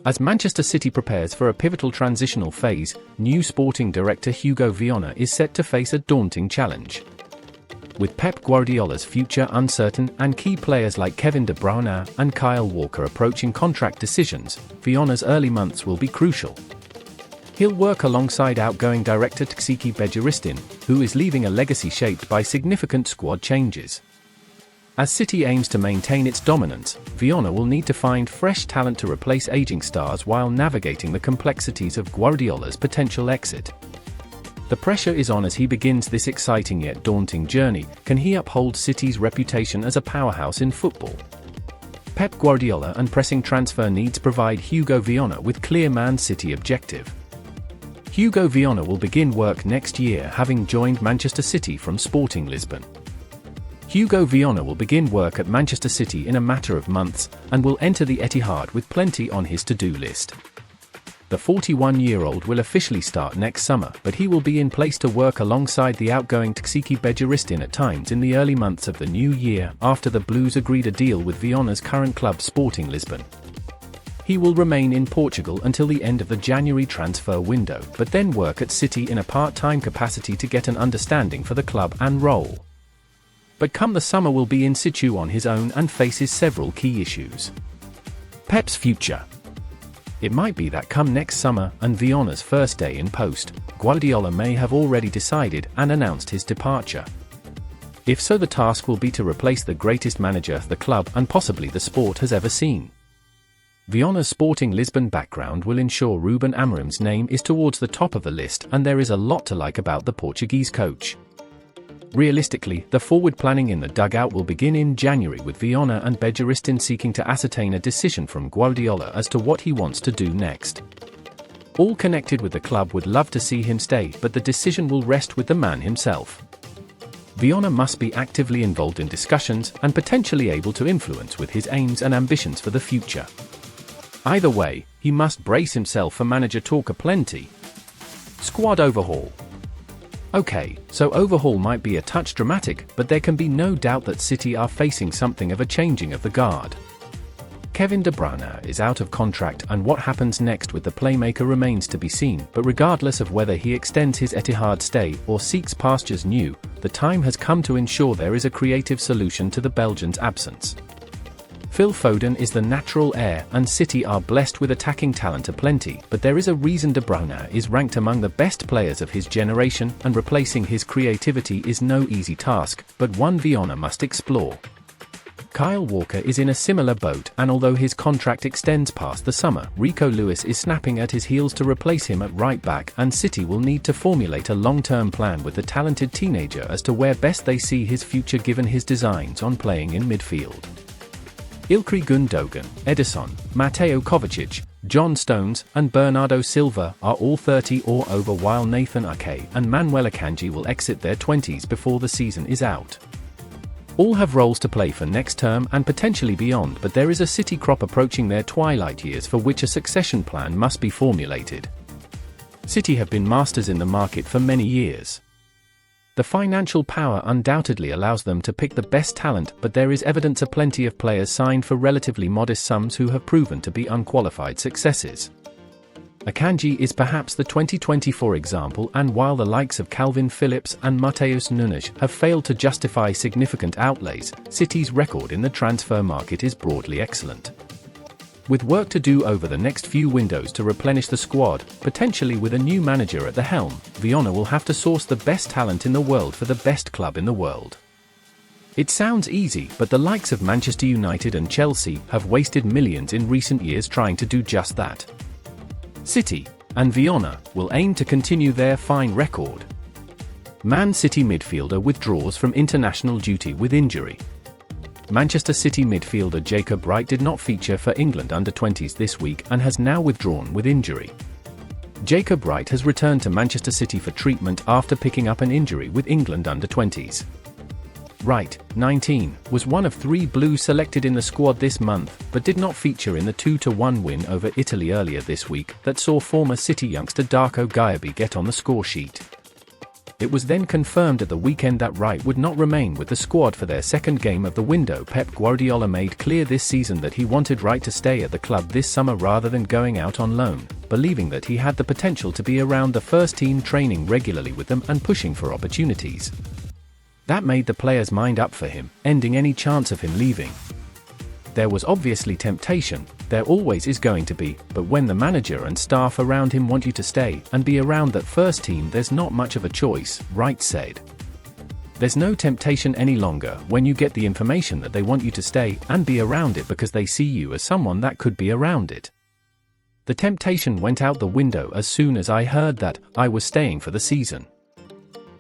As Manchester City prepares for a pivotal transitional phase, new sporting director Hugo Viana is set to face a daunting challenge. With Pep Guardiola's future uncertain and key players like Kevin De Bruyne and Kyle Walker approaching contract decisions, Viana's early months will be crucial. He'll work alongside outgoing director Txiki Begiristain, who is leaving a legacy shaped by significant squad changes. As City aims to maintain its dominance, Viana will need to find fresh talent to replace aging stars while navigating the complexities of Guardiola's potential exit. The pressure is on as he begins this exciting yet daunting journey. Can he uphold City's reputation as a powerhouse in football? Pep Guardiola and pressing transfer needs provide Hugo Viana with clear Man City objective. Hugo Viana will begin work next year, having joined Manchester City from Sporting Lisbon. Hugo Viana will begin work at Manchester City in a matter of months, and will enter the Etihad with plenty on his to-do list. The 41-year-old will officially start next summer, but he will be in place to work alongside the outgoing Txiki Begiristain at times in the early months of the new year, after the Blues agreed a deal with Viana's current club Sporting Lisbon. He will remain in Portugal until the end of the January transfer window, but then work at City in a part-time capacity to get an understanding for the club and role. But come the summer will be in situ on his own and faces several key issues. Pep's future. It might be that come next summer and Viana's first day in post, Guardiola may have already decided and announced his departure. If so, the task will be to replace the greatest manager the club and possibly the sport has ever seen. Viana's Sporting Lisbon background will ensure Ruben Amorim's name is towards the top of the list, and there is a lot to like about the Portuguese coach. Realistically, the forward planning in the dugout will begin in January, with Viana and Begiristain seeking to ascertain a decision from Guardiola as to what he wants to do next. All connected with the club would love to see him stay, but the decision will rest with the man himself. Viana must be actively involved in discussions and potentially able to influence with his aims and ambitions for the future. Either way, he must brace himself for manager talk aplenty. Squad overhaul. Okay, so overhaul might be a touch dramatic, but there can be no doubt that City are facing something of a changing of the guard. Kevin De Bruyne is out of contract, and what happens next with the playmaker remains to be seen, but regardless of whether he extends his Etihad stay or seeks pastures new, the time has come to ensure there is a creative solution to the Belgian's absence. Phil Foden is the natural heir, and City are blessed with attacking talent aplenty, but there is a reason De Bruyne is ranked among the best players of his generation, and replacing his creativity is no easy task, but one Viana must explore. Kyle Walker is in a similar boat, and although his contract extends past the summer, Rico Lewis is snapping at his heels to replace him at right back, and City will need to formulate a long-term plan with the talented teenager as to where best they see his future given his designs on playing in midfield. Ilkay Gundogan, Ederson, Mateo Kovacic, John Stones, and Bernardo Silva are all 30 or over, while Nathan Ake and Manuel Akanji will exit their 20s before the season is out. All have roles to play for next term and potentially beyond, but there is a City crop approaching their twilight years for which a succession plan must be formulated. City have been masters in the market for many years. The financial power undoubtedly allows them to pick the best talent, but there is evidence of plenty of players signed for relatively modest sums who have proven to be unqualified successes. Akanji is perhaps the 2024 example, and while the likes of Calvin Phillips and Matheus Nunes have failed to justify significant outlays, City's record in the transfer market is broadly excellent. With work to do over the next few windows to replenish the squad, potentially with a new manager at the helm, Viana will have to source the best talent in the world for the best club in the world. It sounds easy, but the likes of Manchester United and Chelsea have wasted millions in recent years trying to do just that. City and Viana will aim to continue their fine record. Man City midfielder withdraws from international duty with injury. Manchester City midfielder Jacob Wright did not feature for England under-20s this week and has now withdrawn with injury. Jacob Wright has returned to Manchester City for treatment after picking up an injury with England under-20s. Wright, 19, was one of 3 Blues selected in the squad this month, but did not feature in the 2-1 win over Italy earlier this week that saw former City youngster Darko Gyabi get on the score sheet. It was then confirmed at the weekend that Wright would not remain with the squad for their second game of the window. Pep Guardiola made clear this season that he wanted Wright to stay at the club this summer rather than going out on loan, believing that he had the potential to be around the first team, training regularly with them and pushing for opportunities. That made the players mind up for him, ending any chance of him leaving. There was obviously temptation, there always is going to be, but when the manager and staff around him want you to stay and be around that first team, there's not much of a choice, Wright said. There's no temptation any longer when you get the information that they want you to stay and be around it because they see you as someone that could be around it. The temptation went out the window as soon as I heard that I was staying for the season.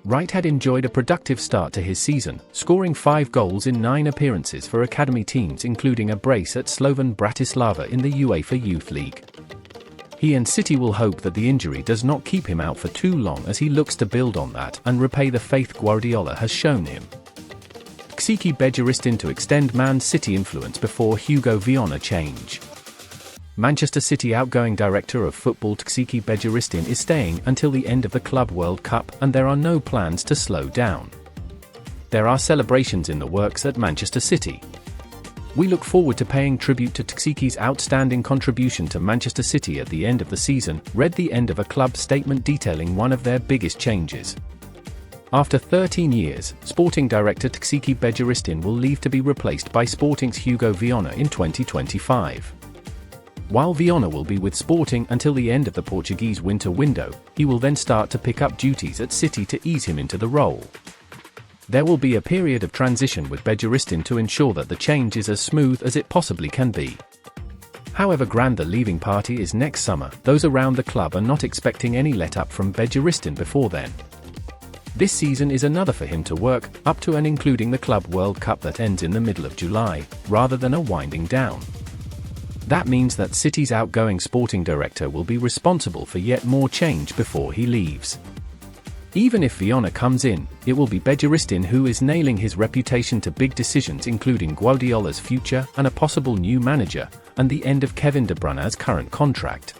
Wright had enjoyed a productive start to his season, scoring 5 goals in 9 appearances for academy teams, including a brace at Slovan Bratislava in the UEFA Youth League. He and City will hope that the injury does not keep him out for too long as he looks to build on that and repay the faith Guardiola has shown him. Txiki Begiristain to extend Man.City influence before Hugo Viana change. Manchester City outgoing director of football Txiki Begiristain is staying until the end of the Club World Cup, and there are no plans to slow down. There are celebrations in the works at Manchester City. We look forward to paying tribute to Txiki's outstanding contribution to Manchester City at the end of the season, read the end of a club statement detailing one of their biggest changes. After 13 years, sporting director Txiki Begiristain will leave to be replaced by Sporting's Hugo Viana in 2025. While Viana will be with Sporting until the end of the Portuguese winter window, he will then start to pick up duties at City to ease him into the role. There will be a period of transition with Begiristain to ensure that the change is as smooth as it possibly can be. However grand the leaving party is next summer, those around the club are not expecting any let-up from Begiristain before then. This season is another for him to work, up to and including the Club World Cup that ends in the middle of July, rather than a winding down. That means that City's outgoing sporting director will be responsible for yet more change before he leaves. Even if Viana comes in, it will be Begiristain who is nailing his reputation to big decisions, including Guardiola'S future and a possible new manager, and the end of Kevin De Bruyne's current contract.